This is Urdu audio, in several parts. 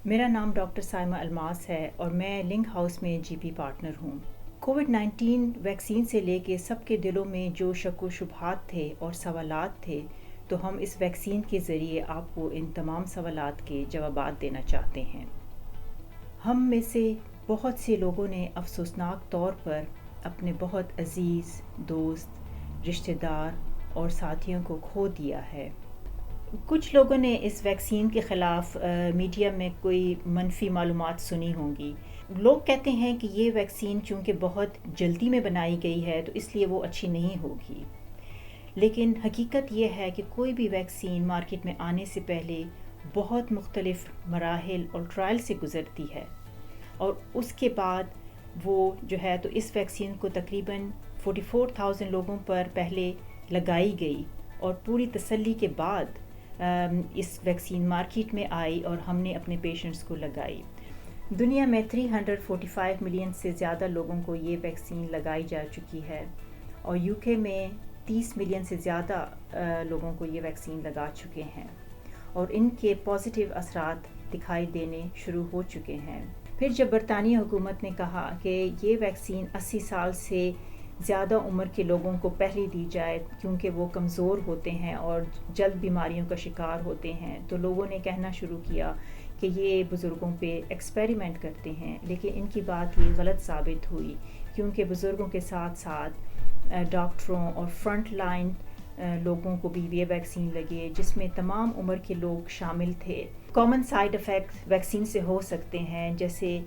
میرا نام ڈاکٹر سائمہ الماس ہے اور میں لنک ہاؤس میں جی پی پارٹنر ہوں۔ کووڈ-19 ویکسین سے لے کے سب کے دلوں میں جو شک و شبہات تھے اور سوالات تھے، تو ہم اس ویکسین کے ذریعے آپ کو ان تمام سوالات کے جوابات دینا چاہتے ہیں۔ ہم میں سے بہت سے لوگوں نے افسوسناک طور پر اپنے بہت عزیز دوست، رشتہ دار اور ساتھیوں کو کھو دیا ہے۔ کچھ لوگوں نے اس ویکسین کے خلاف میڈیا میں کوئی منفی معلومات سنی ہوں گی۔ لوگ کہتے ہیں کہ یہ ویکسین چونکہ بہت جلدی میں بنائی گئی ہے تو اس لیے وہ اچھی نہیں ہوگی، لیکن حقیقت یہ ہے کہ کوئی بھی ویکسین مارکیٹ میں آنے سے پہلے بہت مختلف مراحل اور ٹرائل سے گزرتی ہے، اور اس کے بعد وہ جو ہے تو اس ویکسین کو تقریباً 44,000 لوگوں پر پہلے لگائی گئی، اور پوری تسلی کے بعد اس ویکسین مارکیٹ میں آئی اور ہم نے اپنے پیشنٹس کو لگائی۔ دنیا میں 345 ملین سے زیادہ لوگوں کو یہ ویکسین لگائی جا چکی ہے، اور یو کے میں 30 ملین سے زیادہ لوگوں کو یہ ویکسین لگا چکے ہیں، اور ان کے پازیٹیو اثرات دکھائی دینے شروع ہو چکے ہیں۔ پھر جب برطانوی حکومت نے کہا کہ یہ ویکسین 80 سال سے زیادہ عمر کے لوگوں کو پہلے دی جائے کیونکہ وہ کمزور ہوتے ہیں اور جلد بیماریوں کا شکار ہوتے ہیں، تو لوگوں نے کہنا شروع کیا کہ یہ بزرگوں پہ ایکسپیریمنٹ کرتے ہیں، لیکن ان کی بات یہ غلط ثابت ہوئی، کیونکہ بزرگوں کے ساتھ ساتھ ڈاکٹروں اور فرنٹ لائن لوگوں کو بھی یہ ویکسین لگے، جس میں تمام عمر کے لوگ شامل تھے۔ کامن سائیڈ افیکٹ ویکسین سے ہو سکتے ہیں، جیسے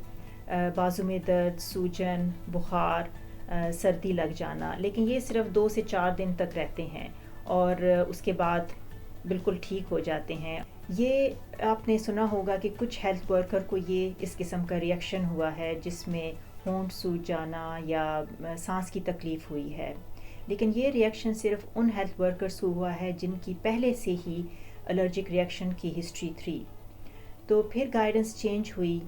بازو میں درد، سوجن، بخار، سردی لگ جانا، لیکن یہ صرف 2 سے 4 دن تک رہتے ہیں اور اس کے بعد بالکل ٹھیک ہو جاتے ہیں۔ یہ آپ نے سنا ہوگا کہ کچھ ہیلتھ ورکر کو یہ اس قسم کا ری ایکشن ہوا ہے، جس میں ہونٹ سوج جانا یا سانس کی تکلیف ہوئی ہے، لیکن یہ ری ایکشن صرف ان ہیلتھ ورکرز کو ہوا ہے جن کی پہلے سے ہی الرجک ری ایکشن کی ہسٹری تھی۔ تو پھر گائیڈنس چینج ہوئی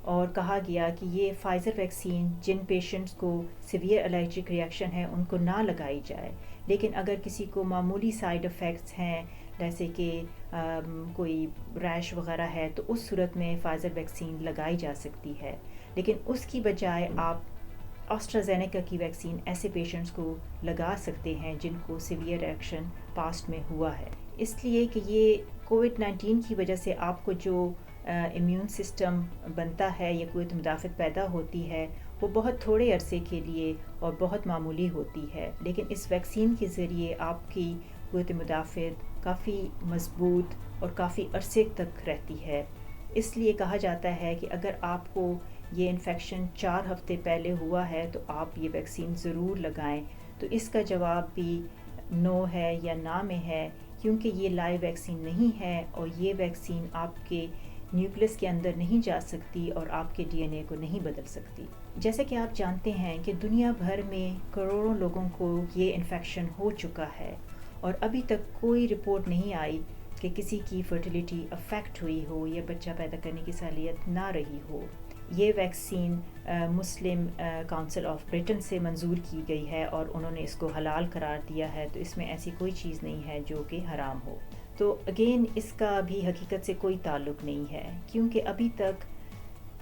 اور کہا گیا کہ یہ فائزر ویکسین جن پیشنٹس کو سیویئر الرجک ری ایکشن ہے ان کو نہ لگائی جائے، لیکن اگر کسی کو معمولی سائیڈ افیکٹس ہیں جیسے کہ کوئی ریش وغیرہ ہے تو اس صورت میں فائزر ویکسین لگائی جا سکتی ہے، لیکن اس کی بجائے آپ آسٹرازینیکا کی ویکسین ایسے پیشنٹس کو لگا سکتے ہیں جن کو سیویئر ریئیکشن پاسٹ میں ہوا ہے، اس لیے کہ یہ کووڈ-19 کی وجہ سے آپ کو جو امیون سسٹم بنتا ہے یا قوت مدافعت پیدا ہوتی ہے وہ بہت تھوڑے عرصے کے لیے اور بہت معمولی ہوتی ہے، لیکن اس ویکسین کے ذریعے آپ کی قوت مدافعت کافی مضبوط اور کافی عرصے تک رہتی ہے۔ اس لیے کہا جاتا ہے کہ اگر آپ کو یہ انفیکشن 4 ہفتے پہلے ہوا ہے تو آپ یہ ویکسین ضرور لگائیں۔ تو اس کا جواب بھی نو ہے یا نا میں ہے، کیونکہ یہ لائیو ویکسین نہیں ہے اور یہ ویکسین آپ کے نیوکلس کے اندر نہیں جا سکتی اور آپ کے ڈی این اے کو نہیں بدل سکتی۔ جیسا کہ آپ جانتے ہیں کہ دنیا بھر میں کروڑوں لوگوں کو یہ انفیکشن ہو چکا ہے، اور ابھی تک کوئی رپورٹ نہیں آئی کہ کسی کی فرٹیلیٹی افیکٹ ہوئی ہو یا بچہ پیدا کرنے کی صلاحیت نہ رہی ہو۔ یہ vaccine Muslim Council of Britain سے منظور کی گئی ہے اور انہوں نے اس کو حلال قرار دیا ہے، تو اس میں ایسی کوئی چیز نہیں ہے جو کہ حرام ہو۔ تو اگین اس کا بھی حقیقت سے کوئی تعلق نہیں ہے، کیونکہ ابھی تک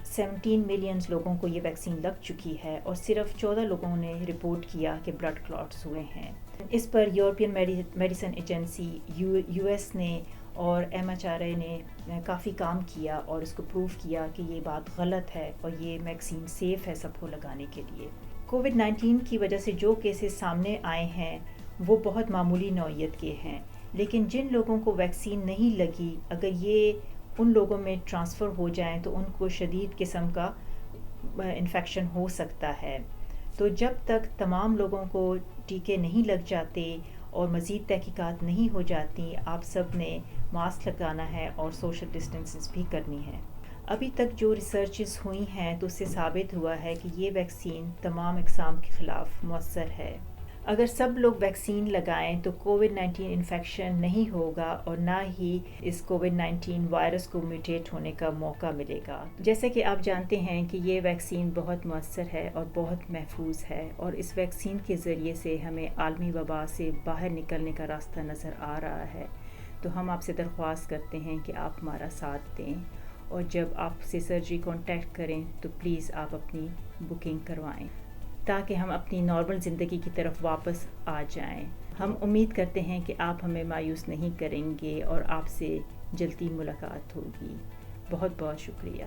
17 ملینز لوگوں کو یہ ویکسین لگ چکی ہے اور صرف 14 لوگوں نے رپورٹ کیا کہ بلڈ کلاٹس ہوئے ہیں۔ اس پر European medicine agency U S نے اور ایم ایچ آر اے نے کافی کام کیا اور اس کو پروف کیا کہ یہ بات غلط ہے اور یہ ویکسین سیف ہے سب کو لگانے کے لیے۔ کووڈ-19 کی وجہ سے جو کیسز سامنے آئے ہیں وہ بہت معمولی نوعیت کے ہیں، لیکن جن لوگوں کو ویکسین نہیں لگی اگر یہ ان لوگوں میں ٹرانسفر ہو جائیں تو ان کو شدید قسم کا انفیکشن ہو سکتا ہے۔ تو جب تک تمام لوگوں کو ٹیکے نہیں لگ جاتے اور مزید تحقیقات نہیں ہو جاتی، آپ سب نے ماسک لگانا ہے اور سوشل ڈسٹینسز بھی کرنی ہے۔ ابھی تک جو ریسرچز ہوئی ہیں تو اس سے ثابت ہوا ہے کہ یہ ویکسین تمام اقسام کے خلاف مؤثر ہے۔ اگر سب لوگ ویکسین لگائیں تو کووڈ-19 انفیکشن نہیں ہوگا اور نہ ہی اس کووڈ-19 وائرس کو میوٹیٹ ہونے کا موقع ملے گا۔ جیسا کہ آپ جانتے ہیں کہ یہ ویکسین بہت مؤثر ہے اور بہت محفوظ ہے، اور اس ویکسین کے ذریعے سے ہمیں عالمی وبا سے باہر نکلنے کا راستہ نظر آ رہا ہے۔ تو ہم آپ سے درخواست کرتے ہیں کہ آپ ہمارا ساتھ دیں اور جب آپ سے سرجری کانٹیکٹ کریں تو پلیز آپ اپنی بکنگ کروائیں تاکہ ہم اپنی نارمل زندگی کی طرف واپس آ جائیں. ہم امید کرتے ہیں کہ آپ ہمیں مایوس نہیں کریں گے اور آپ سے جلدی ملاقات ہوگی. بہت بہت شکریہ.